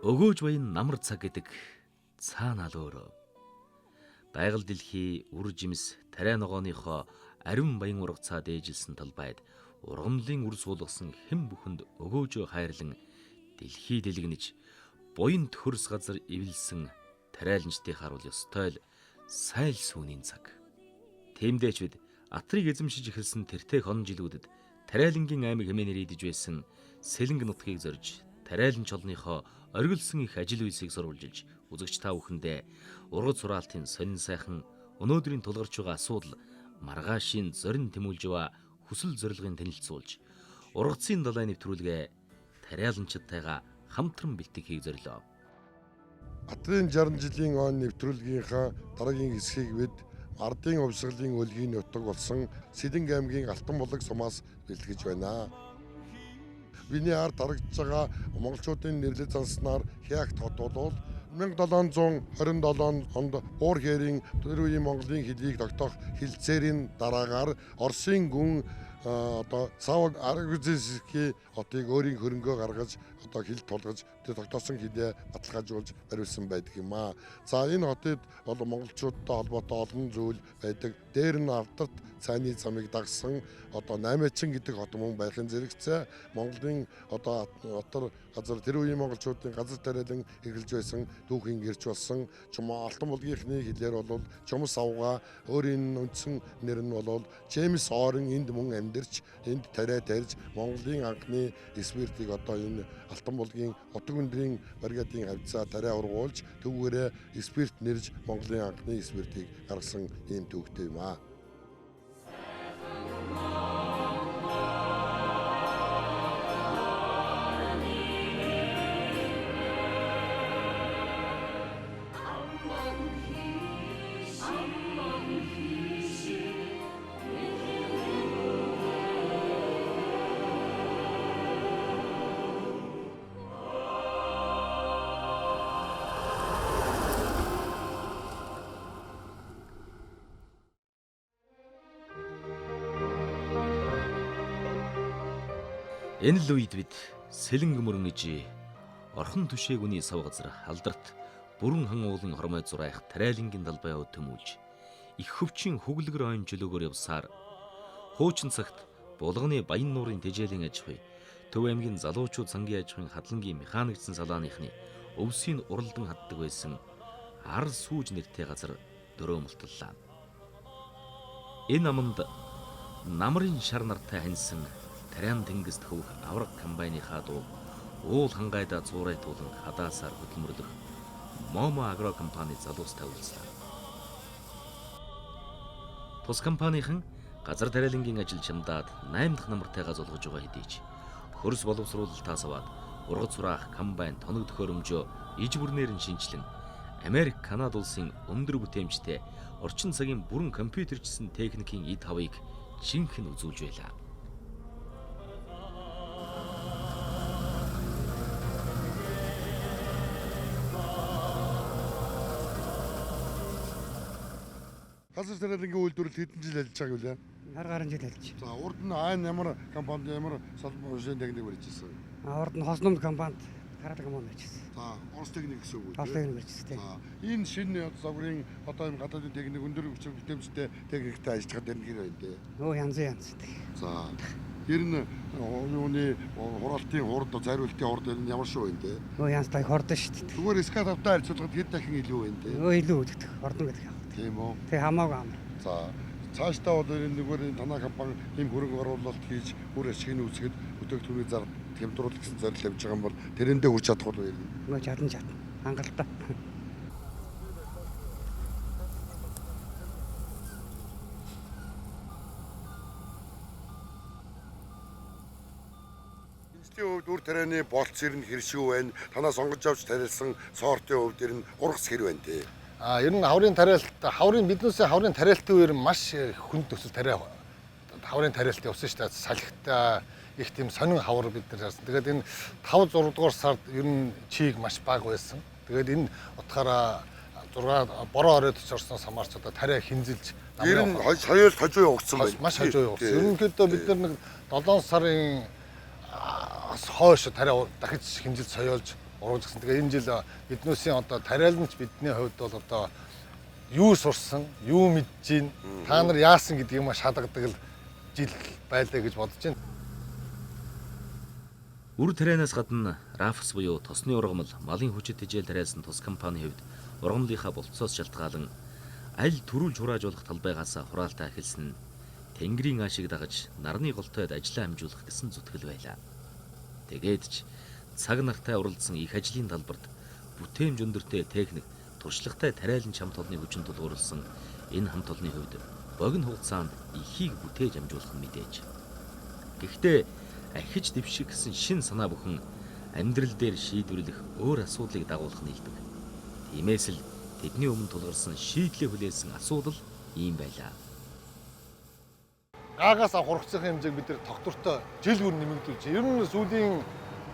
Өгөөж баян намар цаг гэдэг цаана алөөрөө. Байгаль дэлхий үр жимс тариа ногооныхоо ариун баян ургацаа дээжилсэн талбайд ургамлын үр суулгасан хэн бүхэнд өгөөжөө хайрлан дэлхий дэлгэнэж буян төхөрс газар ивэлсэн тариаланчдыг харуул ёстой л сайл сүүний цаг. Тиймдээч бид Атрыг эзэмшиж эхэлсэн тэртээ хон жилүүдэд тариалангийн аймаг хэмээнээр идэж байсан Сэлэнгэ нутгийг зорж тариаланч олныхоо оргилсон их ажил үйлсийг сурвалжилж үзэгч та бүхэндээ ургац сураалтын сонин сайхан өнөөдрийн тулгарч байгаа асуудал маргаашийн зорин тэмүүлж байгаа хүсэл зорилгын танилцуулж ургацын далай нэвтрүүлгээ тариаланчдтайгаа хамтран бэлтгэхийг зорилоо. Атрын 60 жилийн он нэвтрүүлгийнхаа дараагийн хэсгийг бид ардын хувьсгалын өлгийн нутаг болсон Сэлэнгэ аймгийн Алтанбулаг сумаас бэлтгэж байна. Биний ард харагдж байгаа монголчуудын нэрлэл занснаар Хяагт хот бол 1727 онд уур хээрийн тэр үеийн Монголын хэлийг тогтоох хилцээрийн дараагаар Оросын гүн Саваг Аргузиски хотыг өөрийн хөрөнгөө гаргаж хил тулгаж тэр тогтоосон хилээ баталгаажуулж бариулсан байдаг юм аа. За энэ хотод бол монголчуудтай холбоотой олон зүйл байдаг. Дээр нь автарт цайны замыг дагсан 8-чин гэдэг хот мөн байхын зэрэгцээ Монголын отор газар тэр үеийн монголчуудын газар тариалан эхэлж байсан түүхийн гэрч болсон Алтанбулгийнхны хилээр бол Чумс авгаа өөрийн үндсэн нэр нь бол Джеймс Орен энд мөн амьдарч энд тариа тарьж Монголын анхны спиртийг энэ Алтанбулгийн утга өндрийн бригадын хавцаа тариа ургуулж түүгээрээ спирт нэрж Монголын анхны спиртийг гаргасан ийм түүхтэй юм аа. Энэ л үед бид Сэлэнгэ мөрөнгөж орхон түшээгүний сав газар алдарт бүрэн хан уулын хормой зурайх тариалангийн далбай өв төмүүлж их хөвчин хөглөгөр ойн чөлөөгөр явсаар хуучин цагт булганы баян нуурын тэжээлийн аж ахуй Төв аймгийн залуучууд сангийн аж ахуйн хадлангийн механикчсан салааныхны өвсийн уралдан хаддаг байсан ар сүүж нэртэй газар дөрөө мултлаа. Энэ аманд намрын шар нартай ханьсан тариан тэнгист хөвөх авраг комбайныхаа дуу уул хангайда зуурайтуулан хадаасаар хөдөлмөрлөх Момо агро компани залуустай уулзлаа. Тус компанийн газар тариалангийн ажил чамдаад 8 дахь намартайгаа зулгаж байгаа хэдий ч хөрс боловсруулалтаас аваад ургац сураах комбайн тоног төхөөрөмжөө иж бүрнээр нь шинжилэн Америк, Канада улсын өндөр бүтээмжтэй орчин цагийн бүрэн компьютержсэн техникийн эд хавыг жинхэнэ үзүүлж байлаа. Газар тариалангийн үйлдвэрлэл хэдэн жил ажиллаж байгаа вэ? 20 гаруй жил ажиллаж. За урд нь ямар компанид ямар салбарын техник барьжсэн? Урд нь Хослон компанид тариалан компани ажилласан. За Орос техник гэсэн үг үү? Орос техник барьжсэн. За энэ шинэ загварын энэ гадаадын техник өндөр хүчин бүтээмжтэй техниктэй ажиллах дэрн гэр байна дээ. Нөө янз. За ер нь юуны хураалтын хурд зариултын хурд ер нь ямар шүү вэ дээ? Нөө янзтай хордон шүү дээ. Зүгээр скатавтай харьцуулахад хэд дахин илүү байна дээ? Нөө илүү өгдөг. Хордон гэдэг юм. Тийм үү? Тэг хамаагүй амар. За цаашдаа бол энэ танай компани ийм хөрөнгө оруулалт хийж үр ашигыг үүсгэхэд бүтээгдэхүүний зар хямдруулах гэсэн зорилго тавьж байгаа юм бол тэрэндээ хүрч чадах уу? Нөө чадна. Хангалттай. Хувьд үр тарианы болц ер нь хэршүү байна. Танаа сонгож авч тариалсан сортын хувьд ер нь ургас хэр байна те. Ер нь хаврын биднээс хаврын тариалтын үеэр маш хүнд төсөл хаврын тариалт явсан шүү дээ. Салхитай их тийм сонин хавар бид нар харсан. Тэгээд энэ 5-6 дугаар сард ер нь чийг маш бага байсан. Тэгээд энэ утгаараа 6 бороо оройд орсноос хамаарч одоо тариа хинзэлж ер нь соёл хожуу явагдсан байна. Маш хожуу явагдсан. Ерөнхийдөө бид нар нэг 7 сарын хойш тариа дахиж хинжил соёолж ургажсан. Тэгээ энэ жил биднээсийн одоо тариаланч бидний хувьд бол одоо юу сурсан, юу мэдж гин, та нар яасан гэдгийг ма шалгадаг л жил байлаа гэж бодож байна. Үр тарианаас гадна рафс буюу тосны ургамал, малын хүчит хичээл тариалсан тус компани хувьд ургамлынхаа болцоос шалтгаалan аль төрүүлж хураажуулах талбайгаас хураалтаа эхэлсэн нь тэнгэрийн аашиг дагаж нарны голтойд ажиллаа амжуулах гэсэн зүтгэл байлаа. Тэгээд ч цаг нартай уралдсан их ажлын талбарт бүтээмж өндөртэй техник, туршлагатай тариалан чамд толны хүчин тулгуурласан энэ хамт олонны хувьд богино хугацаанд ихийг бүтээж амжуулах нь мэдээж. Гэхдээ архиж дэвших гэсэн шин санаа бүхэн амьдрал дээр шийдвэрлэх өөр асуудлыг дагуулах нийлдэг. Тиймээс л тэдний өмнө тулгарсан шийдлээ хүлээсэн асуудал ийм байлаа. Гаагаас авах хэмжээг бид нэр тогтвортой жил бүр нэмэгдүүлж. Ер нь сүүлийн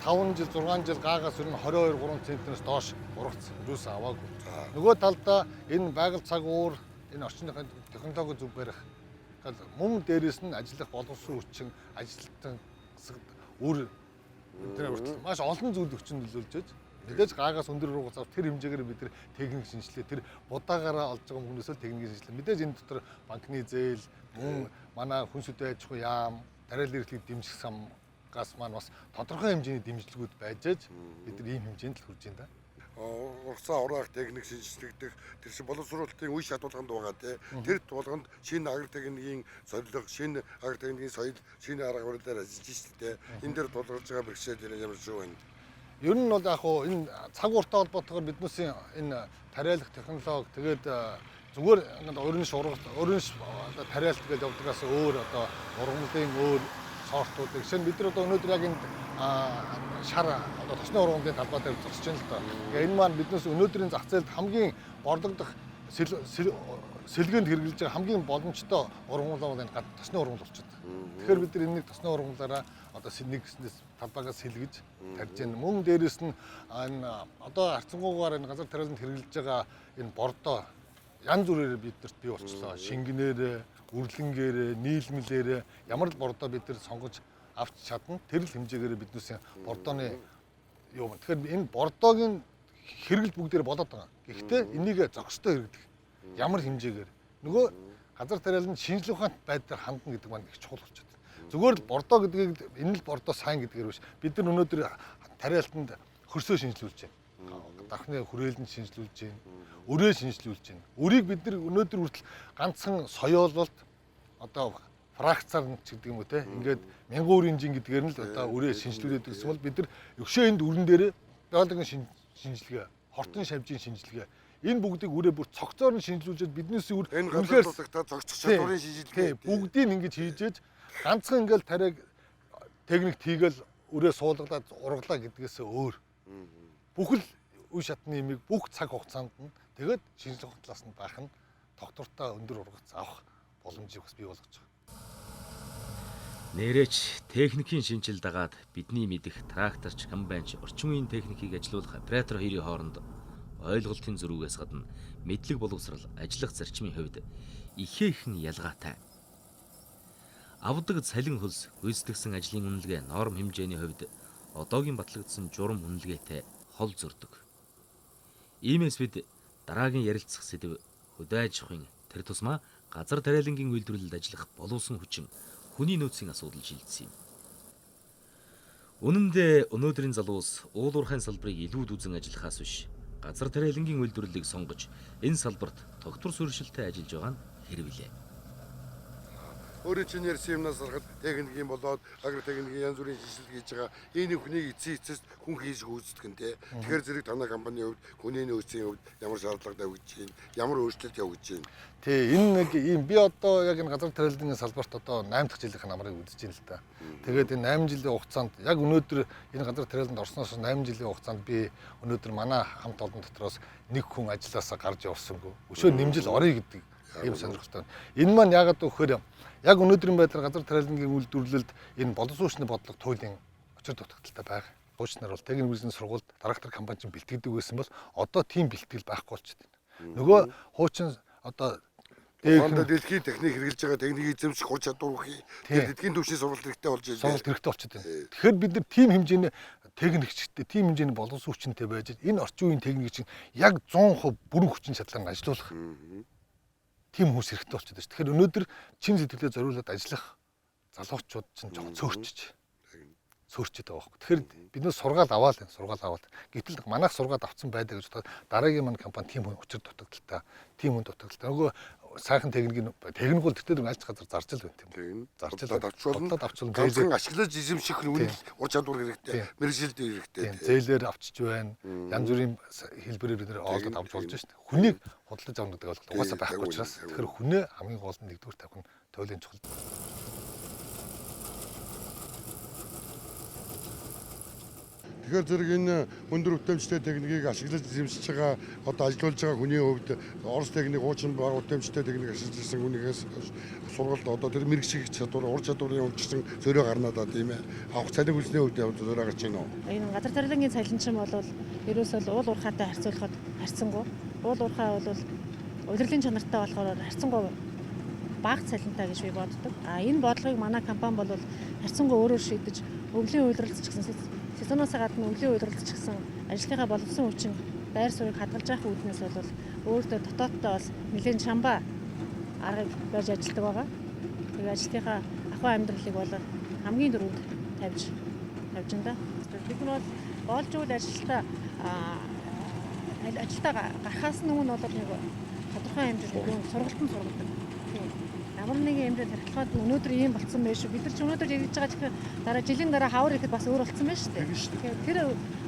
5 жил 6 жил гаагаас ер нь 22-3 центнээс доош ургац юус аваагүй. Нөгөө талдаа энэ байгаль цаг уур, энэ орчныхын технологи зүг барих мөн дээрээс нь ажиллах боловсрол хүчин, ажилтан үр тэр хүртэл маш олон зүйл хүчин нөлөөлж байж. Мэдээж гаагаас өндөр ургац авах тэр хэмжээгээр бид нар техник шинжилгээ, тэр будаагаараа олж байгаа хүмүүнээс л техник шинжилгээ. Мэдээж энэ дотор банкны зээл, мөн манай хүн сүдэ аж ахуй яам, тариалан эрхлийг дэмжих самгаас маань бас тодорхой хэмжээний дэмжлэгүүд байж бид нар ийм хэмжээнд л хүрж байна да. Ургацаа ураах техник шинжилгдэх тэр чинь боловсруулалтын үе шатуулганд байгаа тий. Тэр тулганд шинэ агр техникийн зорилго, шинэ агр техникийн соёл, шинэ арга барилаар ажиллаж шүү дээ. Энэ дээр тулгарч байгаа бэрхшээл дээр ямар шүү байна. Ер нь бол яг хуу энэ цаг ууртай холбоотойгоор биднээсийн энэ тариалах технологи тэгээд зүгээр өрнөш тариалт гэж явдгаас өөр одоо ургамлын өөр сортуудыг шинэ бид нар одоо өнөөдөр яг энэ шар одоо тосны ургамлын талбай дээр зогсож байна л да. Тэгээ энэ маань биднээс өнөөдрийн зах зээлд хамгийн борлогдох сэлгэнд хэрэглэж байгаа хамгийн боломжтой ургамал бол энэ тосны ургамал болчиход байна. Тэгэхээр бид нар энэнийг тосны ургамлаараа одоо нэгснээс талбайгаас сэлгэж тарьж байна. Мөн дээрэс нь энэ одоо харцангуугаар энэ газар тариаланд хэрэглэж байгаа энэ бордоо янз бүрээр биднэрт бий болчихлоо. Шингэнээрээ, үрлэнгээрээ, нийлмэлээрээ ямар л бордоо бид нар сонгож авч чадна. Тэр л хэмжээгээр биднээсээ бордооны юу. Тэгэхээр энэ бордоогийн хэрэгэл бүгдээр болоод байгаа. Гэхдээ энийг зохистой хэрэглэх ямар хэмжээгээр нөгөө газар тариаланд шинжлэх ухаант байдлаар хандна гэдэг маань их чухал болчиход байна. Зүгээр л бордоо гэдгийг энэ л бордоо сайн гэдгээр биш. Бид нар өнөөдөр тариалтанд хөрсөө шинжилүүлж байна. Дахны хүрээлэнд шинжилүүлж байна. Өрөө шинжилүүлж байна. Өрийг бид нар өнөөдөр хүртэл ганцхан соёололт одоо фракцаар ч гэдэг юм уу те. Ингээд 1000 өрийн жин гэдгээр нь л одоо өрөө шинжилүүлээд гэсэн бол бид нар өгшөө энд өрн дээр биологийн шинжилгээ, хортон шавжийн шинжилгээ энэ бүгдийг үрээ бүр цогцоор нь шинжилүүлжээд биднээс үр үнэхээр цогцох чадварын шинжилгээ бүгдийг ингэж хийжээж ганцхан ингээл тариаг техник хийгээл үрээ суулгалаад ургалаа гэдгээс өөр бүхэл үе шатны имийг бүх цаг хугацаанд нь тэгээд шинжилгээ хутлаас нь байх нь тогтвортой өндөр ургац авах боломжийг бас бий болгож байгаа. Нэрээч техникийн шинжил дагаад бидний мэдих тракторч, комбайнч, орчин үеийн техникийг ажилуулах оператор хоёрын хооронд ойлголтын зөрүүгээс гадна мэдлэг боловсрал, ажиллах зарчмын хувьд ихээхэн ялгаатай. Авдаг цалин хөлс, гүйцэтгэсэн ажлын үнэлгээ, норм хэмжээний хувьд одоогийн батлагдсан журам үнэлгээтэй хол зөрдөг. Иймээс бид дараагийн ярилцах сэдэв хөдөө аж ахуйн тэр тусмаа газар тариалангийн үйлдвэрлэлд ажиллах боловсон хүчин, хүний нөөцийн асуудал шийдсэн юм. Үнэн дээр өнөөдрийн залуус уул уурхайн салбарыг илүүд үзэн ажиллахаас биш газар тариалангийн үйлдвэрлэлийг сонгож энэ салбарт тогтвор суурьшилтай ажиллаж байгаа нь хэрвэлээ. Өөрөө чинь ярьсан юмнаас харахад техникийн болоод агр техникийн янз бүрийн шинжилгээ хийж байгаа энэ хүнийг эцэст хүн хийж гүйцэтгэх нь те. Тэгэхээр зэрэг танай компанийн хувьд хүний нөөцийн хувьд ямар шаардлага тавьж байна, ямар өөрчлөлт явуулж байна. Тий, энэ нэг ийм би одоо яг энэ газар тариалангийн салбарт одоо 8 дахь жилийнх намрыг үзэж байна л да. Тэгээд энэ 8 жилийн хугацаанд яг өнөөдөр энэ газар тариаланд орсноос 8 жилийн хугацаанд би өнөөдөр манай хамт олон дотроос нэг хүн ажилласаа гарч явсангүй. Өшөө нэмжил орё гэдэг ийм сонирхолтой. Энэ маань яагаад гэвэл яг өнөөдрийн байдлаар газар тариалангийн үйлдвэрлэлд энэ боловсруучны бодлого туйлын очир дутагдaltaй байгаа. Хуучнаар бол техник бизнес сургуульд трактор компани чинь бэлтгэдэг байсан бол одоо тийм бэлтгэл байхгүй болчиход байна. Нөгөө хуучин одоо дэлхийн техник хэрэгжилж байгаа техникийн эзэмших ур чадвар үхий. Тэгэхээр дэлхийн түвшний сургалт хэрэгтэй болж байна. Сургалт хэрэгтэй болчиход байна. Тэгэхээр бид нар тийм хэмжээний техникчтэй тийм хэмжээний боловсон хүчинтэй байж энэ орчин үеийн техник чинь яг 100% бүрэн хүчин чадлаар ажиллах тийм хүмүүс хэрэгтэй болчиход байна. Тэгэхээр өнөөдөр чин сэтгэлээ зориулаад ажиллах залуучууд чинь жоохон цөөрчж байгаа байхгүй. Тэгэхээр бид нөө сургаал аваад. Гэтэл манайх сургаал авсан байдаг гэж бодоход дараагийн маань компани тийм хүн учир дутагдaltaа, тийм хүн дутагдaltaа. Нөгөө сайхан техник бол тэгтээ аль ч газар зарж л байна тийм. Зарж л авчруулна. Ганцхан ашиглаж эзэмших нь үнэ ур чадвар хэрэгтэй. Мэргэжилт хэрэгтэй. Зээлээр авчиж байна. Янз бүрийн хэлбэрээр бид нэр олдод авч болж байна. Хүнийг худалдаж авах гэдэг бол угаасаа байхгүй учраас тэгэхээр хүнээ хамгийн гол нь нэгдүгээр тавих нь туйлын чухал. Тэгэхээр зэрэг энэ өндөр үтэмжтэй техникийг ашиглаж эзэмшиж байгаа одоо ажиллаж байгаа хүний хувьд орос техник хуучин бага үтэмжтэй техник ашигласан хүнийгээс сургалт одоо тэр мэрэгжих чадвар ур чадварын өнгөсөн зөрөө гарнаа да тийм ээ. Авах цалин хүлсний хувьд зөрөө гарч байна уу? Энэ газар тариалангийн цалинчин бол ерөөсөө уул уурхаатай харьцуулахад харьцангуй. Уул уурхаа бол удирдлагын чанартай болохоор харьцангуй бага цалинтай гэж би боддог. Энэ бодлогыг манай компани бол харьцангуй өөрөөр шийдэж өвлийн үйлрэлц ч гэсэн сезоноос гадна өвлийн үйлрэлц ч гэсэн ажлынхаа боловсон хүчин байр суурийг хадгалж явах үүднээс бол өөртөө дотооддоо бас нэлээд шамбаа арга барьж ажилладаг байгаа. Тэгээ ажлынхаа ахуй амьдралыг бол хамгийн дөрөвд тавьж байна да. Бид нар бол олж үйл ажилдаа гарахаас өмнө бол нэг тодорхой хэмжээний сургалтанд сургадаг. Ямар нэгэн хэмжээнд тархилахад өнөөдөр ийм болцсон байх шүү. Бид нар ч өнөөдөр яриж байгаа жилийн дараа хавар ихэд бас өөр болцсон байх шүү дээ. Тэгэхээр тэр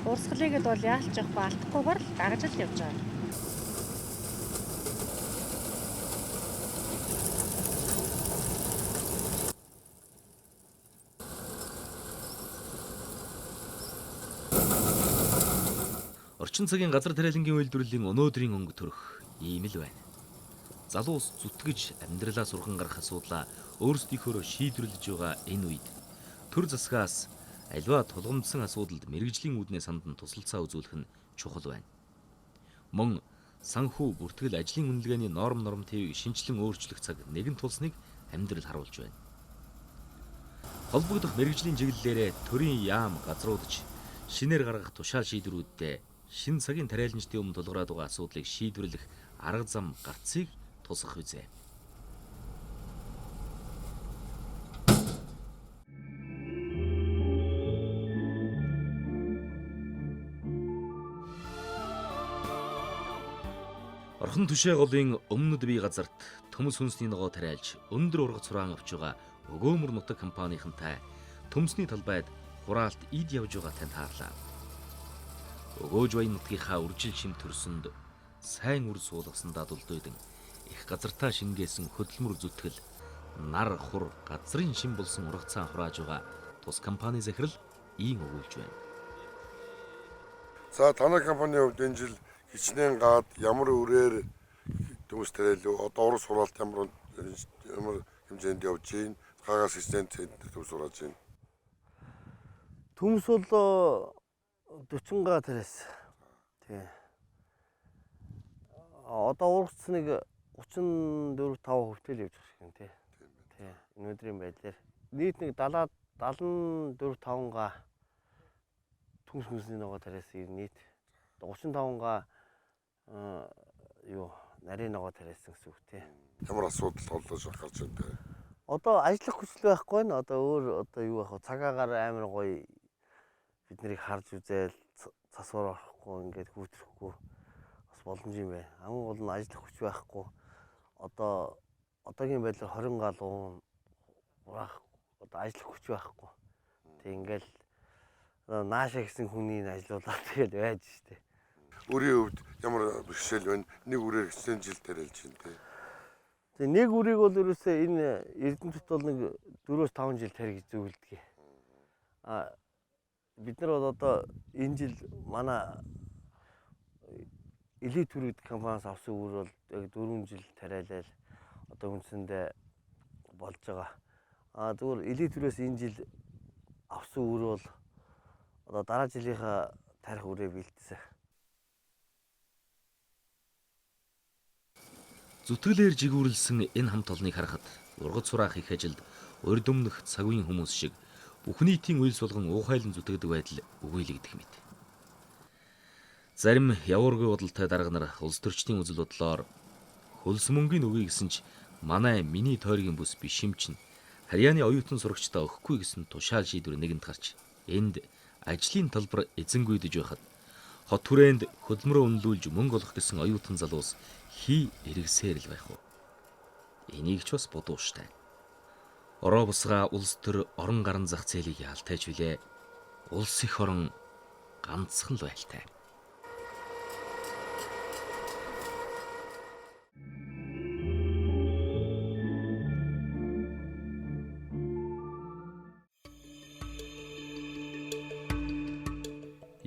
урсгалыг бол яалч явахгүй алдахгүйгээр л дагаж л явж байгаа. Орчин цагийн газар тариалангийн үйлдвэрлэлийн өнөөдрийн өнгө төрх ийм л байна. Залуу ус зүтгэж амьдралаа сурган гарах асуудлаа өөрсдийнхөө шийдвэрлэж байгаа энэ үед төр засгаас аливаа тулгамдсан асуудалд мэрэгжлийн үүднээ санд нь тусалцаа үзүүлэх нь чухал байна. Мөн санхүү бүртгэл ажлын үнэлгээний нормтыг шинчлэн өөрчлөх цаг нэгэн тулсныг амьдрал харуулж байна. Холбогдох мэрэгжлийн чиглэлээрээ төрийн яам газруудч шинээр гаргах тушаал шийдвэрүүдтэй шин цагийн тариаланчдын өмнө тулгараад байгаа асуудлыг шийдвэрлэх арга зам гарцыг тусах үзье. Орхон түшээ голын өмнөд бие газарт төмс хүнсний ногоо тариалж өндөр ургац хураан авч байгаа өгөөмөр нутаг компанийнхантай төмсний талбайд хураалт ид явж байгаа танд хаарлаа. Өгөөж баян нутгийнхаа үржил шим төрсөнд сайн үр суулгасандаа дулдойдон их газартаа шингээсэн хөдөлмөр зүтгэл нар хур газрын шим болсон ургацаа хурааж байгаа тус компани захирал ийм өгүүлж байна. За танай компанийн хувьд энэ жил хичнээн гад ямар үрээр төмс тариалуу одоо уран сураалт ямар хэмжээнд явж байна? Хагас хичнээн төмс сурааж байна. Төмс бол 40 га тариас. Тий. Одоо ургацныг 34-5% тэл явж байгаа юм тий. Тий. Өнөөдрийн байдлаар нийт нэг 74-5 га төмс хүнсний ногоо тариас нийт 35 га нарийн ногоо тариасан гэсэн үг тий. Ямар асуудал толгойж гарч байна те. Одоо ажиллах хүчил байхгүй нь одоо өөр одоо юу байх вэ? Цагаагаар амар гоё бид нарыг харж үзэл цасвар авахгүй ингээд хүүтрэхгүй бас боломж юм байна. Хамгийн гол нь ажиллах хүч байхгүй. Одоогийн байдлаар 20 галуу урах одоо ажиллах хүч байхгүй. Тэг ингээл нааша гэсэн хүний ажиллуулаад тэгэл байж штэ. Үрийн хувьд ямар бэрхшээл байна? Нэг үрээр хэсэг жил тариалж байна те. Тэг нэг үрийг бол ерөөсөө энэ Эрдэнэт бол нэг 4-5 жил тарих зөвлөдөг. Бид нар бол одоо энэ жил манай элит төрөд компаниас авсан үр бол яг 4 жил тариалал одоо үндсэндээ болж байгаа. Зүгээр элит төрөөс энэ жил авсан үр бол одоо дараа жилийнхаа тарих үрээ бэлдсэн. Зүтгэлээр жигүүрлсэн энэ хамт олныг харахад ургац сураах их ажилд урд өмнөх цаг үеийн хүмүүс шиг Үхнийтийн үйлс болгон уухайлан зүтгэдэг байдал үгүйлэгдэх мэт. Зарим явуургүй бодолтой дарга нар улс төрчдийн үзэл бодлоор хөлс мөнгөний өгье гэсэн ч манай миний тойргийн бүс биш юм чинь Харьяаны оюутан сурагчдаа өгөхгүй гэсэн тушаал шийдвэр нэгэнд гарч энд ажлын талбар эзэнгүйдэж байхад хот хүрээнд хөдөлмөрөө үнэлүүлж мөнгө олох гэсэн оюутан залуус хий эргэсээр л байх уу? Энийг ч бас бодуу штэ. Ороо бусгаа улс төр орон гарын зах зээлийг яалтайч билээ. Улс их орон ганцхан л байлтай.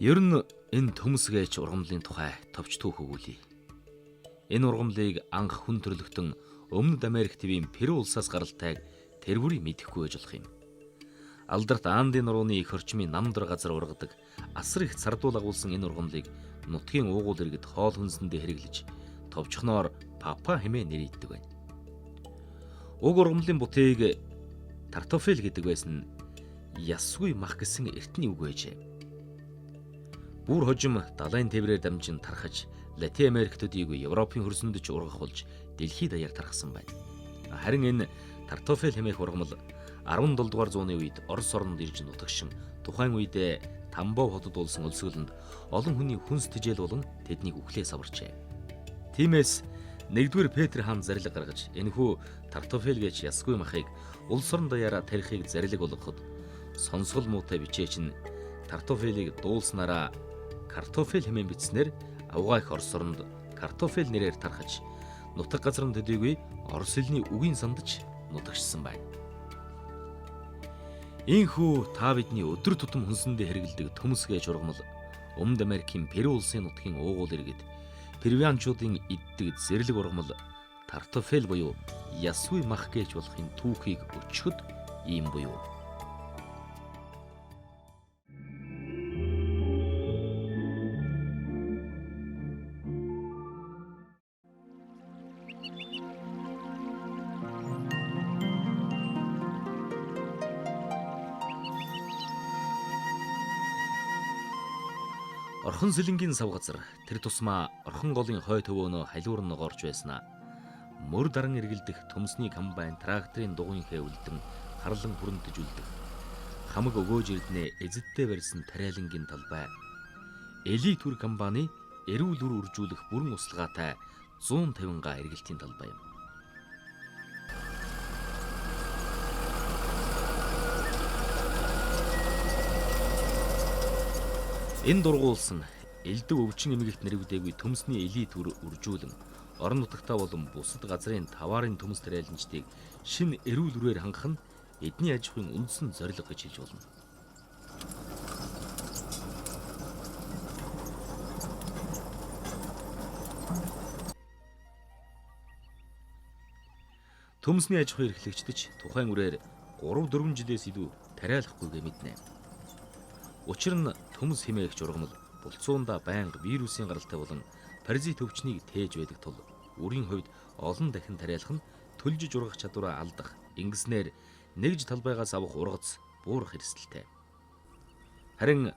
Ер нь энэ төмсгэж ургамлын тухай товч түүх өгүүлье. Энэ ургамлыг анх хүн төрлөختөн Өмнөд Америк твийн Перу улсаас гаралтайг тэрвүрийн мэдэхгүй байж болох юм. Алдарт Андын нурууны их орчмын намдар газар ургадаг асар их цардуул агуулсан энэ ургамлыг нутгийн уугуул иргэд хоол хүнсэндээ хэрэглэж товчхоноор папа хэмээн нэрийддэг байна. Уг ургамлын бутыг тартофел гэдэг байсан ясгүй мах гэсэн эртний үг байжээ. Бүр хожим далайн тээврээр дамжин тархаж Латин Америк төдийгүй Европын хөрсөнд ч ургах болж дэлхийд даяар тархсан байна. Харин энэ тартофел хэмээх ургамал 17 дугаар зууны үед Орос орнд ирж нутагшин тухайн үедээ Тамбов хотод болсон өлсгөлөнд олон хүний хүнс тэжээл болон тэднийг үхлээ саварчээ. Тиймээс 1-р Петр хаан зарлиг гаргаж энэхүү тартофел гэж ясгүй махыг улс орон даяараа тарихыг зарлиг болгоход сонсгол муутай бичээ чинь тартофелийг дуулснараа картофел хэмээн бичснээр авгаа их Орос оронд картофел нэрээр тархаж нутаг газар нь төдийгүй Орос хэлний үгийн сандаж нутагшсан байна. Ийхүү та бидний өдөр тутам хүнсэндээ хэрэгэлдэг төмсгэж ургамал Өмнөд Америкийн Перу улсын нутгийн уугуул иргэд перуанчуудын иддэг зэрлэг ургамал тартофел буюу ясгүй мах гэж болохын түүхийг өчгөд ийм буюу. Орхон Сэлэнгийн сав газар тэр тусмаа орхон голын хой төвөөнөө халиур ногоорч байснаа мөр даран эргэлдэх төмсний комбайн тракторын дугуйн хэвлэлдэн харлан хүрэмтэж үлдэх хамаг өгөөж эрдэнэ эзэдтэй барьсан тариалангийн талбай элит түр комбайны эрүүл үр үржүүлэх бүрэн услгаатай 150 га эргэлтийн талбай юм. Энэ дургуулсан элдэг өвчин эмгэлт нэрвдээгүй төмсний элит түр үржүүлэн орон нутагтаа болон бусад газрын таваарын төмс тариаланчдыг шин эрүүл үрээр хангах нь эдний аж ахуйн үндсэн зорилго гэж хэлж болно. Төмсний аж ахуй эрхлэгчдэж тухайн үрээр 3-4 жилээс илүү тариалахгүйгээ мэднэ. Учир нь төмс хэмээгч ургамал булцуундаа байнга вирусын гаралтай болон паразит өвчнийг тээж байдаг тул үрийн хувьд олон дахин тариалах нь төлжиж ургах чадвараа алдах, ингэснээр нэгж талбайгаас авах ургац буурах эрсдэлтэй. Харин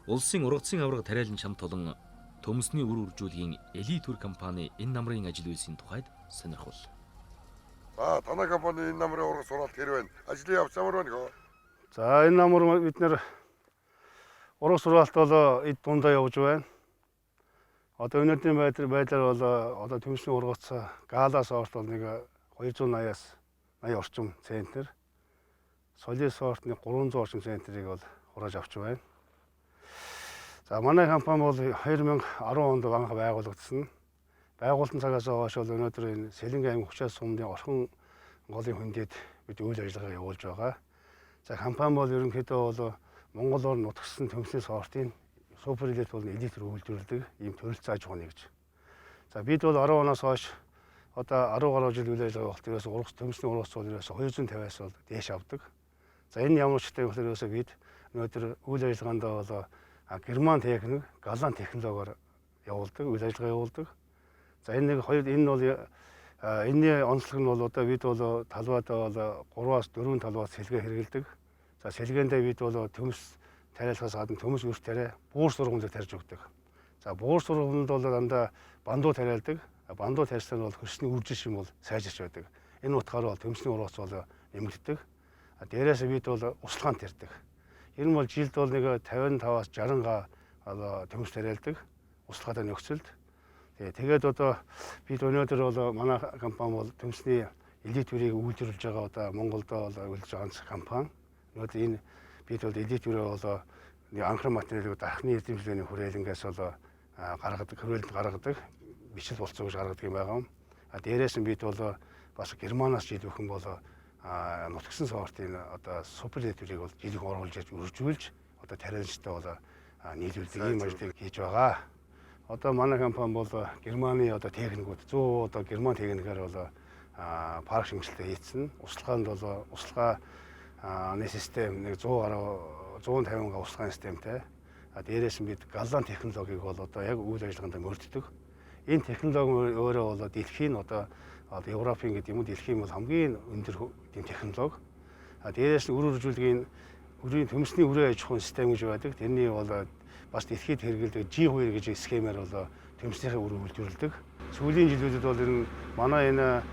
улсын ургацын аварга тариалан чамд толон төмсний үр үржүүлгийн элит түр компани энэ намрын ажил үйлсийн тухайд сонирхол. Танай компани энэ намрын ургац сураалт хэр байна? Ажлын явц ямар байна хөө? За энэ намар бид нэр ургац сураалт бол эд дундаа явж байна. Одоо өнөөдрийн байдлаар бол одоо төмсний ургац галаас орт бол нэг 280-аас 80 орчим центнер. Солиос ортны 300 орчим центрийг бол хурааж авч байна. За манай компани бол 2010 онд анх байгуулагдсан. Байгуулсан цагаас хойш бол өнөөдөр энэ Сэлэнгэ аймгийн хүчээс сумдын орхон голын хөндөд бид үйл ажиллагаа явуулж байгаа. За компани бол ерөнхийдөө бол Монгол орн нутагсан төмсний сортын супер элит болон элит рүү үйлдвэрлэдэг ийм төрөлцөө аж ахуйн нэгж. За бид бол 10 оноос хойш одоо 10 гаруй жил үйл ажиллагаа болт ерөөсө ургац төмсний ургац бол ерөөсө 250-аас бол дээш авдаг. За энэ ямар ч хэрэгтэй болохоор ерөөсө бид өнөөдөр үйл ажиллагаанд бол герман техник, галан технологиор явуулдаг, үйл ажиллагаа явуулдаг. За энэ нэг хоёр энэ бол энэний онцлог нь бол одоо бид бол талбайд бол 3-аас 4 талбайд сэлгээ хэрэгэлдэг. За Сэлэнгэндээ бид бол төмс тариалахаас гадна төмс үрт тариа буур сургамлыг тарьж өгдөг. За буур сургамлд бол дандаа бандуу тариалдаг. Бандуу тарьсан бол хөрсний үржил шим бол сайжирч байдаг. Энэ утгаараа бол төмсний ургац бол нэмэгддэг. Дээрээс бид бол услахаан тарьдаг. Ер нь бол жилд бол нэг 55-аас 60 га төмс тариалдаг. Услахаатай нөхцөлд. Тэгээд одоо бид өнөөдөр бол манай компани бол төмсний элит үрийг үйлдвэрлэж байгаа одоо Монголд бол үйлдвэрлэж байгаа компани. Өнөөдөр энэ бид бол элит үрээ бол анхран материалыг дахны эзэмшлийн хүрээлэнгээс бол гаргадаг, хөрөөлд гаргадаг, бичил болцоо гэж гаргадаг юм байгаа юм. Дээрээс нь бид бол бас Германаас жил бүхэн бол нутгсан сортын одоо супер элит үрийг бол жилийн оруулж үржүүлж одоо тариаланчтай бол нийлүүлдэг юм ажлыг хийж байгаа. Одоо манай компани бол Германы одоо техникүүд 100 одоо Герман техникээр бол парк шинжилгээ хийсэн. Услахаанд бол услахааны систем нэг 150 га услахааны системтэй. Дээрээс нь бид галлан технологиг бол одоо яг үйл ажиллагаанд мөрддөг. Энэ технологи өөрөө бол дэлхийн одоо Европын гэдэг юм уу дэлхийн бол хамгийн өндөр тийм технологи. Дээрээс нь үр үржүүлгийн үрийн төмсний үрээ аж ахуйн систем гэж байдаг. Тэрний бол бас дэлхийд хэрэгэлдэг G2 гэж схемээр бол төмснийхээ үр үйлдвэрлэдэг. Сүүлийн жилүүдэд бол энэ манай энэ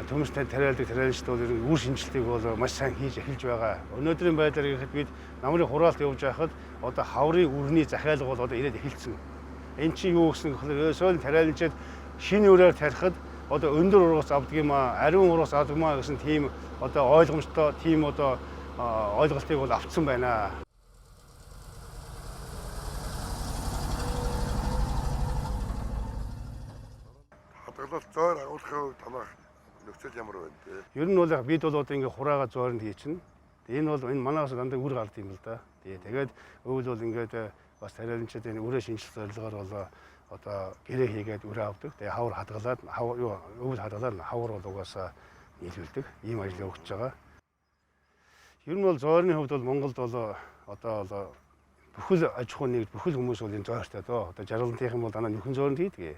төмс тариалдаг тариаланчид бол энэ үр шинжилгээг бол маш сайн хийж эхэлж байгаа. Өнөөдрийн байдлаар ихэд бид намрын хураалт явж байхад одоо хаврын үрний захиалга бол одоо ирээд эхэлсэн. Энд чинь юу гэсэн гэхээр өсөөл тариаланчид шинэ үрээр тарихад одоо өндөр ургац авдаг юм аа, ариун ургац авдаг юм аа гэсэн тийм одоо ойлгомжтой тийм одоо ойлголтыг бол авцсан байна. Хадгалалт зойр агуулгын хувьд танах нөхцөл ямар байна те? Ер нь бол яг бид бол одоо ингээ хураагаа зойронд хийчихнэ. Энэ бол энэ манаас дандаа үр гард юм л да. Тэгээд өвөл бол ингээд бас тариаланчид энэ үрээ шинжилх зорилгоор бол одоо гэрээ хийгээд үрээ авдаг. Тэгээ хавар хадгалаад өвөл хадгалаад хавар бол угаасаа нийлүүлдэг. Ийм ажил өгч байгаа. Ер нь бол зойрны хувьд бол Монголд бол одоо бүхэл аж ахуйн нэгж бүхэл хүмүүс бол энэ зойртой доо. Одоо жаргалантын бол дандаа нөхөн зойронд хийдэг.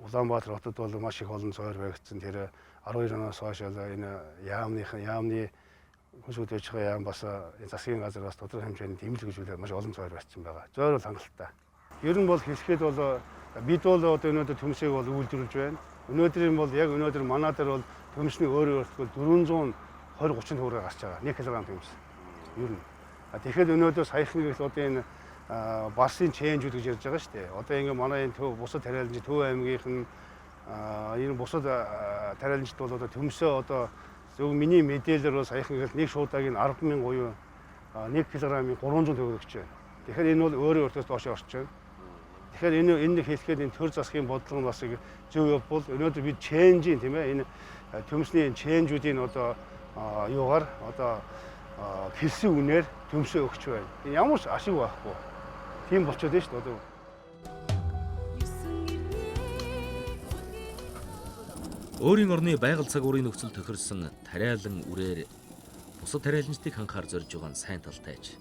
Улаанбаатар хотод бол маш их олон зойр баригдсан. Тэр 12 оноос хойш энэ яамны хүнс үдэж байгаа яам бас засгийн газар бас тодорхой хэмжээний дэмжлэг үзүүлээд маш олон зойр барьсан байгаа. Зойр бол хангалттай. Ер нь бол хэлэхэд бол бид бол одоо өнөөдөр төмсийг бол үйлдвэрлэж байна. Өнөөдрийн бол яг өнөөдөр манай дээр бол төмсний өөрөө өөртөө 420-30 төгрөг гарч байгаа. 1 кг төмс. Ер нь. Тэгэхээр өнөөдөр саяхан их одоо энэ барсын чэнжүүд гэж ярьж байгаа шүү дээ. Одоо ингээ манай энэ бусад тариаланч Төв аймгийнхэн энэ бусад тариаланчд бол одоо төмсөө одоо зөв миний мэдээлэлээр бол саяхан нэг шуудагийн 10,000 буюу 1 кг-ийн 300 төгрөг өгч байна. Тэгэхээр энэ бол өөрөө өөртөөс доош орж байна. Тэгэхээр энэ хэлэхэд энэ төр засгийн бодлого нь бас зөв явбал өнөөдөр бид чэнжийн тийм ээ энэ төмсний чэнжүүдийн одоо юугаар одоо хэлсэн үнээр төмсөө өгч байна. Ямар ч ашиг байхгүй. Тийм болчиход байна шүү дээ. Өөрийн орны байгаль цагуурын нөхцөл тохирсон тариалан үрээр бусад тариаланчдыг ханхаар зорж байгаа нь сайн талтайж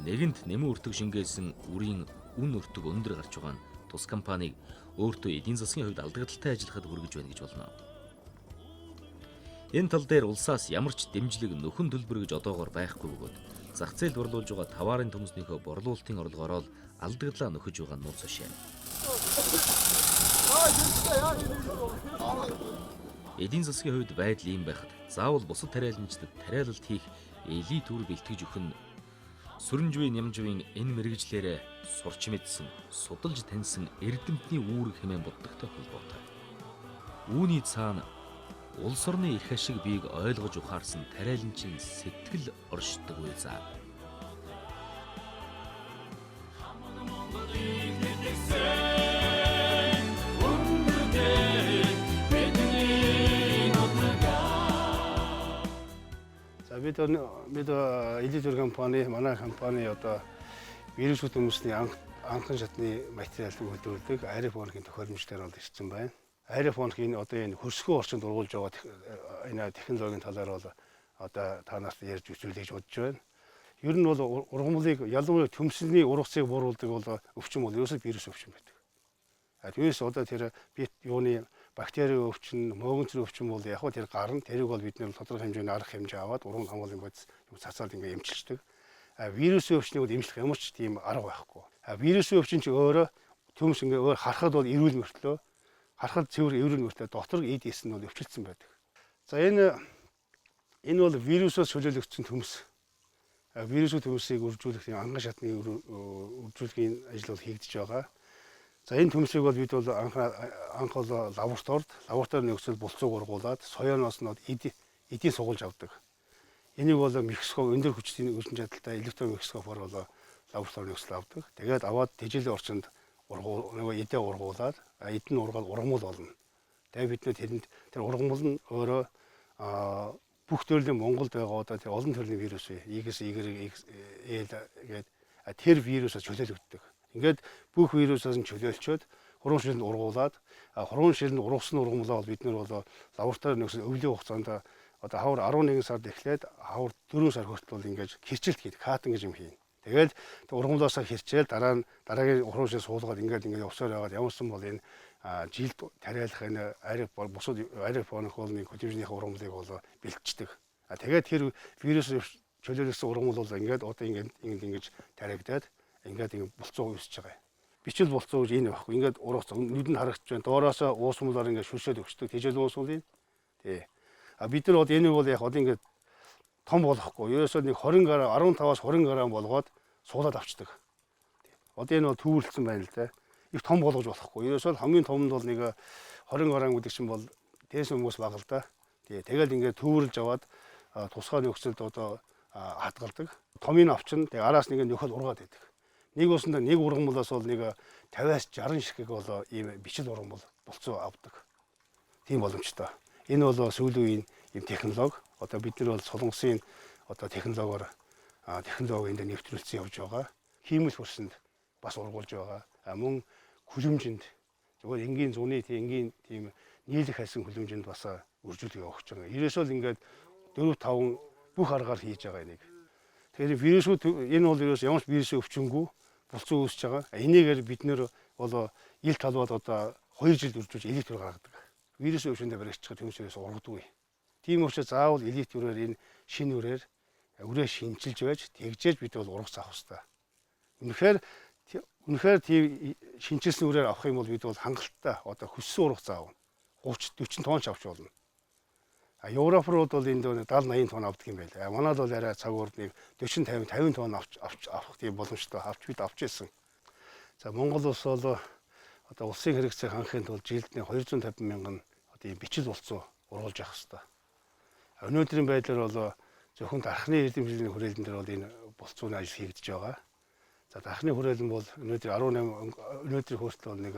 нэгэнт нэмэн өртөг шингээсэн үрийн үн өртөг өндөр гарч байгаа нь тус компаниг өөртөө эдийн засгийн хувьд алдагдaltaй ажиллахад хүргэж байна гэж болно. Энэ тал дээр улсаас ямар ч дэмжлэг нөхөн төлбөр гэж одоогоор байхгүй бөгөөд зах зээлд борлуулж байгаа товаарын төмснийхөө борлуулалтын орлогоороо л алдагдлаа нөхөж байгаа нууц шээ. Эдийн засгийн хувьд байдал ийм байхад заавал бусад тариаланчдад тариалалт хийх элит үр бэлтгэж өгөх нь сүрэнжвийн нямжвийн энэ мэрэгжлээрээ сурч мэдсэн, судалж таньсан эрдэмтний үүрэг хэмээн боддогтой холбоотой. Үүний цаана улс орны эрх ашиг биеийг ойлгож ухаарсан тариаланчийн сэтгэл оршдог үе заа. Бид элит үр компани манай компани одоо вирусүүд хүмүүсний анхан шатны материалыг хөдөлгөдөг аэрофоникийн тохиолдолчдоор бол ирсэн байна. Аэрофоник энэ одоо энэ хөрсгөө орчинд ургуулж байгаа энэ технологийн талаар бол одоо та нарт ярьж үзүүлэх гэж бодож байна. Ер нь бол ургамлыг ялангуяа төмсний ургацыг бууруулдаг бол өвчин бол ерөөсөө вирус өвчин байдаг. Түүнээс одоо тэр бит юуны бактери өвчин, мөөгөнцөр өвчин бол яг тэр гарна. Тэрийг бол бид нэр тодорхой хэмжээний арга хэмжээ аваад уран хамгааллын бодис цацаад ингээ эмчилдэг. Вирусын өвчнийг бол эмчлэх ямар ч тийм арга байхгүй. Вирусын өвчин чи өөрөө төмс ингээ өөр харахад бол эрүүл мөртлөө, харахад цэвэр эрүүл мөртлөө дотор эд эс нь бол өвчлөсөн байдаг. За энэ бол вирусоос чөлөөлөгдсөн төмс. Вирусын төмсийг үржүүлэх анган шатны үржүүлэхийн ажил бол хийгдэж байгаа. За энэ төмсийг бол бид бол анх бол лабораторид нөхцөл булцууг ургуулад соёоноос нь эдийн сугуулж авдаг. Энийг бол микроскоп өндөр хүчтэй өршин чадалтай электрон микроскопоор бол лабораторид нөхцөл авдаг. Тэгээд аваад тэжээлийн орчинд эдээ ургуулад эд нь ургаад ургамал болно. Тэгээд бид тэрэнд тэр ургамал нь өөрөө бүх төрлийн Монголд байгаа одоо тэр олон төрлийн вирус X, Y, L гэдэг тэр вирусаас чөлөөлөгддөг. Ингээд бүх вирусаас нь чөлөөлчөөд хуруун шилэнд ургуулад хуруун шилэнд ургасан ургамлаа бол бид нэр бол лабораторид нөхцөл өвлийн хугацаанд одоо хавар 11 сард эхлээд хавар 4 сар хүртэл бол ингээд хэрчилт хийдэг, хаатан гэж юм хийн. Тэгээд ургамлаасаа хэрчээл дараагийн хуруун шил суулгаад ингээд явсаар байгаад ямарсан бол энэ жилд тариалах энэ бусад аэрофоны хөдөлмөрийн ургамлыг бол бэлтждэг. Тэгээд тэр вирус чөлөөлсөн ургамал бол ингээд одоо ингэж тариагдаад ингээд булцуу үүсэж байгаа. Бичил булцуу гэж энэ байхгүй. Ингээд ургац нүдэнд харагдаж байна. Доороосоо уусмалаар ингээд шүршээд өгчдөг. Тэжээл уусмал юм. Тий. Бид нар бол энийг бол яг одоо ингээд том болохгүй. Ерөөсөө нэг 20 г 15-аас 20 г болгоод суулаад авчдаг. Одоо энэ бол төвөрлөсөн байна л да. Их том болгож болохгүй. Ерөөсөө хамгийн том нь бол нэг 20 г гэдэг чинь бол дээс хүмүүс бага л да. Тэгээд ингээд төвөрлж аваад тусгай нөхцөлд одоо хадгалдаг. Томын авчин тэгээд араас нэг нөхөд ургаад байдаг. Нэг усандаа нэг ургамлаас бол нэг 50-аас 60 ширхэг бол ийм бичил ургамл булцуу авдаг. Тийм боломжтой. Энэ бол сүүлийн ийм технологи. Одоо бид нар бол солонгосын одоо технологиор технологи энд нэвтрүүлсэн явж байгаа. Хиймэл хөрсөнд бас ургуулж байгаа. Мөн хүлэмжинд зөвхөн энгийн зуны энгийн тийм нийлэх хайсан хүлэмжинд бас үржүүлэх явуулж байгаа. Ерөөсөө л ингээд 4-5 бүх аргаар хийж байгаа энийг. Тэгэхээр вирусууд энэ бол ерөөс ямар ч вирусын өвчнгүй булцуу үүсэж байгаа. Энийгээр бид нэр бол ил талбад одоо 2 жил үржүүлж электр гаргадаг. Вирусын өвчнөд баригдчих төмсөөс ургадаггүй. Тийм учраас заавал электрээр энэ шинэ үрээр үрээ шинжилж байж тэгжээж бид бол ургац авах хэрэгтэй. Үнэхээр тийм шинжилсэн үрээр авах юм бол бид бол хангалттай одоо хөссөн ургац аав. 30-40 тонн ч авч болно. Европ руу бол энд 70-80 тонн авдаг юм байл. Манайд бол арай цаг уурд 40-50 тонн авах тийм боломжтой бид авч ирсэн. За Монгол улс бол одоо улсын хэрэгцээг хангахын тулд жилд 250 мянган одоо ийм бичил булцуу ургуулж авах хэрэгтэй. Өнөөдрийн байдлаар бол зөвхөн дархны эрдэмтдийн хүрээлэн дээр бол энэ булцууны ажил хийгдэж байгаа. За дархны хүрээлэн бол өнөөдрийн хүртэл бол нэг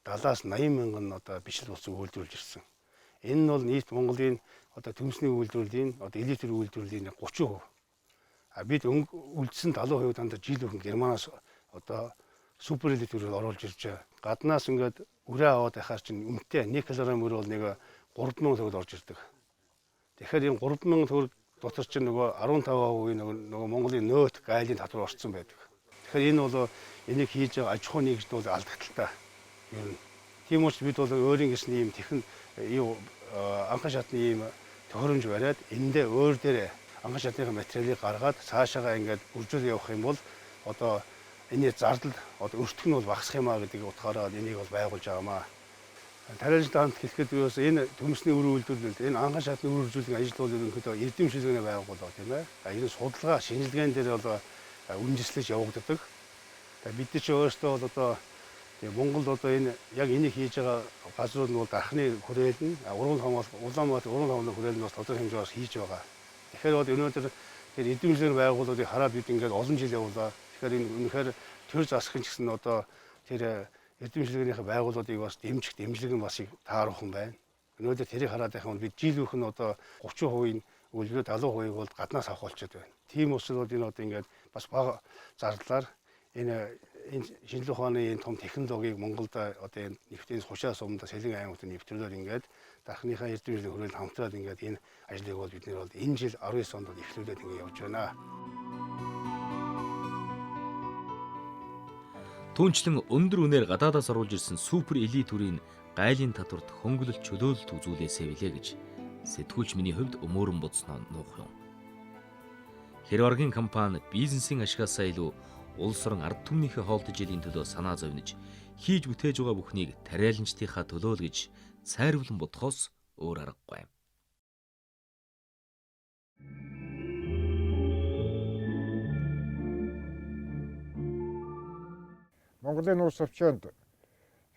70-аас 80 мянган одоо бичил булцуу үйлдвэрлэж ирсэн. Энэ нь бол нийт Монголын одоо төмсний үйлдвэрлэлийн одоо электр үйлдвэрлэлийн 30%. Бид үлдсэн 70% дандаа жил бүрэн Германаас одоо супер электрлийг оруулж ирж байгаа. Гаднаас ингээд үрээ аваад байхаар чинь үнэтэй 1 кг мөр бол нэг 3000 төгрөг орж ирдэг. Тэгэхээр энэ 3000 төгрөг дотор чинь нөгөө 15% нөгөө Монголын нөөт гайлын татвар орцсон байдаг. Тэгэхээр энэ бол энийг хийж байгаа аж ахуйн нэгжид бол алдагдaltaй. Ер нь тийм учраас бид бол өөрийн гэсэн ийм техник анхан шатны ийм тохиромж бариад эндээ өөр дээр анхан шатны материалыг гаргаад цаашаага ингээд үржүүл явах юм бол одоо энэ зардал одоо өртөх нь бол багасах юмаа гэдэг утгаараа энийг бол байгуулж байгаамаа. Тариалжтай хамт хэлэхэд юу вэ? Энэ төмсний үр үйлдвэрлэл, энэ анхан шатны үр үйлдвэрлэлийн ажил бол ерөнхийдөө эрдэм шилжээний байгууллага тийм ээ. Энэ судалгаа, шинжилгээнд дээр бол үндэслэж явагддаг. Бид нар ч өөрсдөө бол одоо Монголд одоо энэ яг энийг хийж байгаа газрууд нь бол дархны хүрээлэн, Улаанбаатар хүрээлэн бас тодорхой хэмжээгээр хийж байгаа. Тэгэхээр бол өнөөдөр тэр эрдэм шилжээний байгууллагыг хараад бид ингээд олон жил явуулаа. Тэгэхээр энэ үнэхээр төр засахын ч гэсэн одоо тэр эрдэм шилжээнийхээ байгууллагыг бас дэмжлэг нь бас тааруулхан байна. Өнөөдөр тэрийг хараад байх юм бид жил бүрх нь одоо 30% үлгэр 70% бол гаднаас авах болчиход байна. Тийм учраас энэ одоо ингээд бас бага зардлаар энэ шинжилгээ ухааны энэ том технологиг Монголд одоо энэ нэвтийн 30-аас өмнө Сэлэнгэ аймагт нэвтрүүлээд ингээд дархныхаа эрдэм шилжээний хүрээлэн хамтраад ингээд энэ ажлыг бол бид нэр бол энэ жил 19 онд эхлүүлээд ингээд явж байна. Түүнчлэн өндөр үнээр гадаадаас оруулж ирсэн супер элит төрийн гайлын татварт хөнгөлөлт чөлөөлөлт үзүүлээсэй билээ гэж сэтгүүлч миний хувьд өмөрөн бодсноо нуух юм. Хэрэв аргийн компани бизнесийн ашигасаа илүү улс орон ард түмнийхээ хоолтой жилийн төлөө санаа зовниж хийж бүтээж байгаа бүхнийг тариаланчдынхаа төлөө л гэж цайруулан бодхоос өөр аргагүй. Монголын улс орчинд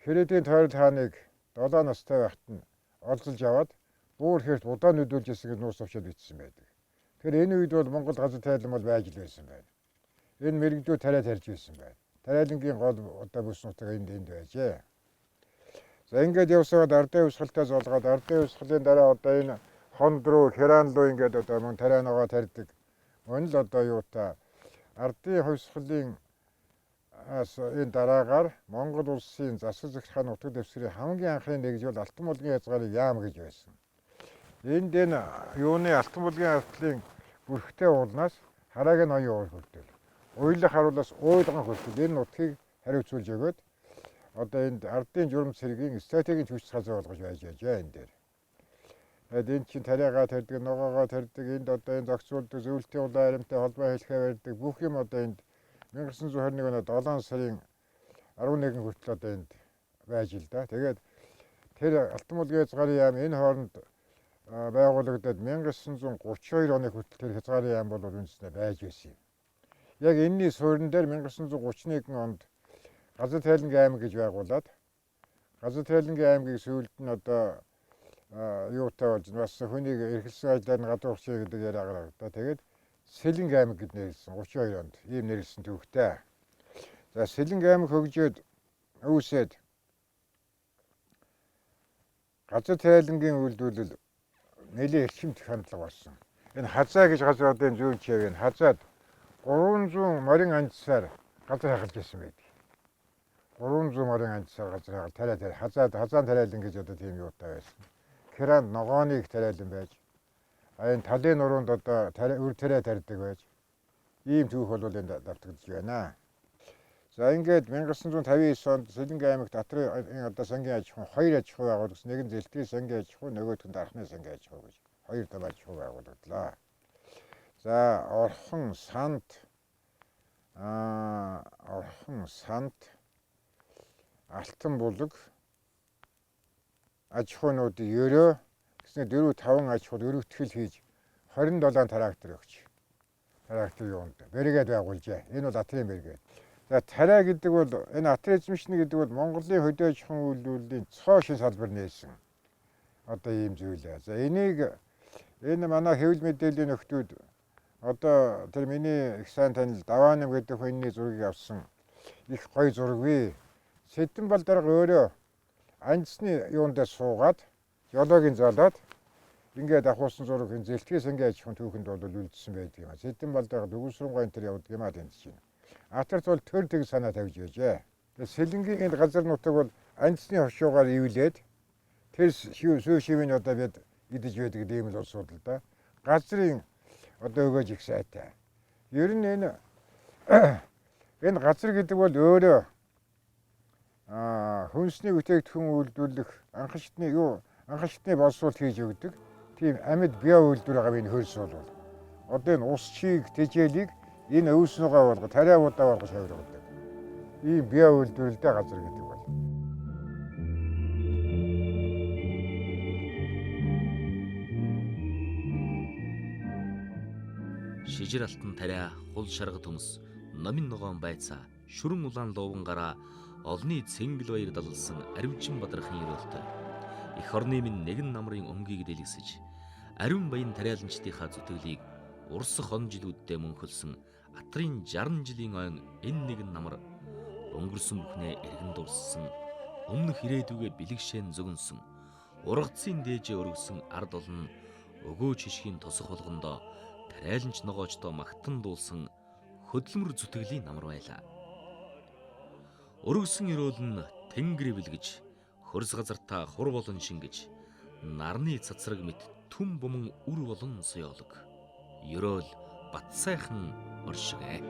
Хэрэдийн тойрол хааныг 7 настай байхад нь олзолж аваад бүр хэрт удаа нүдүүлж ирсэн гэж улс орчинд бичсэн байдаг. Тэгэхээр энэ үед бол Монгол газар тайлан бол байж л байсан байна. Энэ мэрэгдүү тариа тарьж байсан байна. Тариалангийн гол одоо бүс нутаг энд байжээ. За ингээд явсаад ардын өвсгөлтэй золгоод ардын өвсгөлийн дараа одоо энэ хонд руу херан руу ингээд одоо мөн тарианагаа тарьдаг. Мөн л одоо юутай ардын хувьсгалын энэ дараагаар Монгол улсын засаг захиргааны нутаг дэвсгэрийн хамгийн анхны нэгжүүл Алтанбулагийн язгаарыг яам гэж байсан. Энд энэ юуны Алтанбулагийн артлын бүрхтэй уулнаас харааг нь оюун уур хүртэл. Уйлах харуулаас уйлган хүртэл энэ нутгийг хариуцуулж өгөөд одоо энд ардын журам цэргийн стратегийн хүч газар болгож байж байгаа энэ дээр. Тэгээд энэ чинь тариагаа тарьдаг, ногоогоо тарьдаг, энд одоо энэ зохицуулдаг, зөвлөлтийн улаан аримтай холбоо хэлхээ барьдаг бүх юм одоо энд 1921 оны 7 сарын 11 хүртэл одоо энд байж л да. Тэгээд тэр Алтанбулагийн хязгаарын яам энэ хооронд байгуулагдаад 1932 оны хүртэл тэр хязгаарын яам бол үнэснээ байж байсан юм. Яг энэний суурин дээр 1931 онд газар тайлангийн аймаг гэж байгуулад газар тайлангийн аймгийг сүүлд нь одоо юутай болж бас хүнийг эрхэлсэн ажлаар нь гадуурхшээ гэдэг яриа гаргадаа. Тэгээд Сэлэнгэ аймаг гэж нэрлсэн 32 онд ийм нэрлсэн төвхтэй. За Сэлэнгэ аймаг хөгжөөд өвсөд газар тайлангийн үйлдвэрлэл нэлээд эрчимт хандлага болсон. Энэ хазаа гэж газар одоо энэ зүүн чив энэ хазаад 300 морин анцсаар газар хахалж ирсэн байдаг. 300 морин анцсаар газар хахал тариа хазаан тариалан гэж одоо тийм юутай байсан. Керанд ногооныг тариалан байж энэ талын нуруунд одоо үр тариа тарьдаг байж ийм түүх бол энд давтагдж байна. За ингээд 1959 онд Сэлэнгэ аймагт Атрын одоо сангийн аж ахуйн 2 аж ахуй байгуулагдсан. Нэг нь бэлтгэв сангийн аж ахуй, нөгөөх нь дархны сангийн аж ахуй гэж 2 том аж ахуй байгуулагдлаа. За Орхон санд Алтанбулаг аж ахуйнуудын ерөө гэсэн 4-5 аж ахуйд өргөтгөл хийж 27 трактор өгч. Трактор юунд бэргээд байгуулжээ. Энэ бол Атрын бэргээд. За тариа гэдэг бол энэ Атрын эзэмшнэ гэдэг бол Монголын хөдөө аж ахуйн үйлдвэрлэлийн цоо шин салбар нээсэн. Одоо ийм зүйлээ. За энийг энэ манай хэвлэл мэдээллийн нөхдүүд одоо тэр миний их сайн танил Даваанам гэдэг хүний зургийг авсан их гоё зургийг Сэдэн балдарга өөрөө анцны юундаа суугаад жолоогийн залаад ингээд ахуулсан зураг энэ зэлтгий сангийн аж ахуйн түүхэнд бол үлдсэн байдаг юм. Сэдэн балдарга дүгсрэнгүй энэ төр явдаг юм аа тэнцэж байна. Атарт бол төр тэг санаа тавьж байжээ. Сэлэнгийн энэ газар нутаг бол анцны хошуугаар ивлээд тэр сүү шивийн одоо бид идэж байдаг ийм л улсууд л да. Газрын одоо өгөөж их сайтай. Ер нь энэ газар гэдэг бол өөрөө хүнсний бүтээгдэхүүн үйлдвэрлэх анхан шатны боловсруулалт хийж өгдөг. Тийм амьд био үйлдвэр байгаа энэ хөлс бол. Одоо энэ ус чийг тэжээлийг энэ өвснөгаа болгож тариавуудаа болгож хавиргадаг. Ийм био үйлдвэрлэлтэй газар гэдэг бол. Шижир алтан тариа, хул шарга төмс, номин ногоон байцаа, шүрэн улаан ловон гараа, олны цэнгэл баяр далалсан аривчин бадрахын өрөөлтөй. Эх орны минь нэгэн намрын өмгийг дэлгэсэж, ариун баян тариаланчдынхаа зүтгэлийг урсах он жилүүддээ мөнхөлсөн Атрын 60 жилийн ойн энэ нэгэн намар өнгөрсөн бүхнээ эргэн дурссан, өмнөх ирээдүгэ бэлэгшээн зөгнсөн, ургацын дээжээ өргөсөн ард олон өгөөж хишгийн тосох болгондоо тариаланч ногоочдоо магтан дуулсан хөдөлмөр зүтгэлийн намар байлаа. Өргөсөн өрөөл нь тэнгэр бэлгэж, хөрс газартаа хур болон шингэж, нарны цацраг мэт түн буман үр болон соёолог. Өрөөл бат сайхан оршигэ.